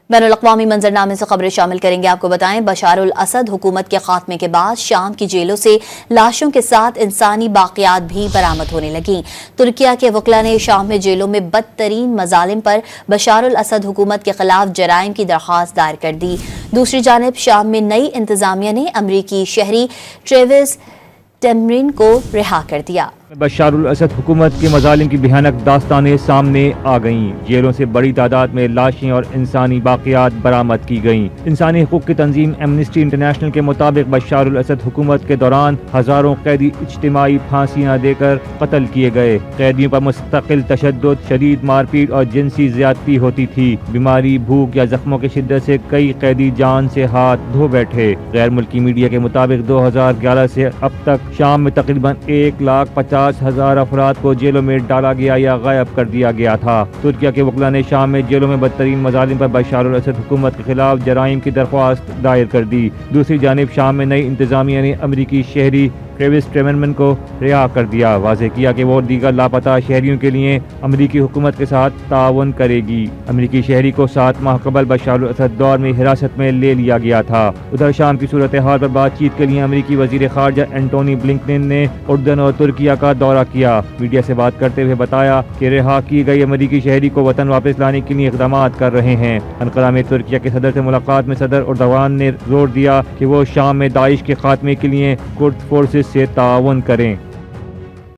بین الاقوامی منظرنامے سے خبریں شامل کریں گے. آپ کو بتائیں بشار الاسد حکومت کے خاتمے کے بعد شام کی جیلوں سے لاشوں کے ساتھ انسانی باقیات بھی برآمد ہونے لگیں. ترکیہ کے وکلاء نے شام میں جیلوں میں بدترین مظالم پر بشار الاسد حکومت کے خلاف جرائم کی درخواست دائر کر دی. دوسری جانب شام میں نئی انتظامیہ نے امریکی شہری ٹریوس ٹیمرین کو رہا کر دیا. بشار الاسد حکومت کے مظالم کی بھیانک داستانیں سامنے آ گئیں. جیلوں سے بڑی تعداد میں لاشیں اور انسانی باقیات برآمد کی گئیں. انسانی حقوق کی تنظیم ایمنسٹی انٹرنیشنل کے مطابق بشار الاسد حکومت کے دوران ہزاروں قیدی اجتماعی پھانسیاں دے کر قتل کیے گئے. قیدیوں پر مستقل تشدد، شدید مار پیٹ اور جنسی زیادتی ہوتی تھی. بیماری، بھوک یا زخموں کی شدت سے کئی قیدی جان سے ہاتھ دھو بیٹھے. غیر ملکی میڈیا کے مطابق 2011 سے اب تک شام میں تقریباً 1,50,000 افراد کو جیلوں میں ڈالا گیا یا غائب کر دیا گیا تھا. ترکیہ کے وکلاء نے شام میں جیلوں میں بدترین مظالم پر بشار الاسد حکومت کے خلاف جرائم کی درخواست دائر کر دی. دوسری جانب شام میں نئی انتظامیہ نے امریکی شہری ٹریوس ٹیمرمین کو رہا کر دیا. واضح کیا کہ وہ دیگر لاپتہ شہریوں کے لیے امریکی حکومت کے ساتھ تعاون کرے گی. امریکی شہری کو 7 ماہ قبل بشار الاسد دور میں حراست میں لے لیا گیا تھا. ادھر شام کی صورتحال پر بات چیت کے لیے امریکی وزیر خارجہ اینٹونی بلنکن نے اردن اور ترکیہ کا دورہ کیا. میڈیا سے بات کرتے ہوئے بتایا کہ رہا کی گئی امریکی شہری کو وطن واپس لانے کے لیے اقدامات کر رہے ہیں. انقرہ میں ترکیہ کے صدر سے ملاقات میں صدر اردوغان نے زور دیا کہ وہ شام میں داعش کے خاتمے کے لیے کرد فورسز سے تعاون کریں.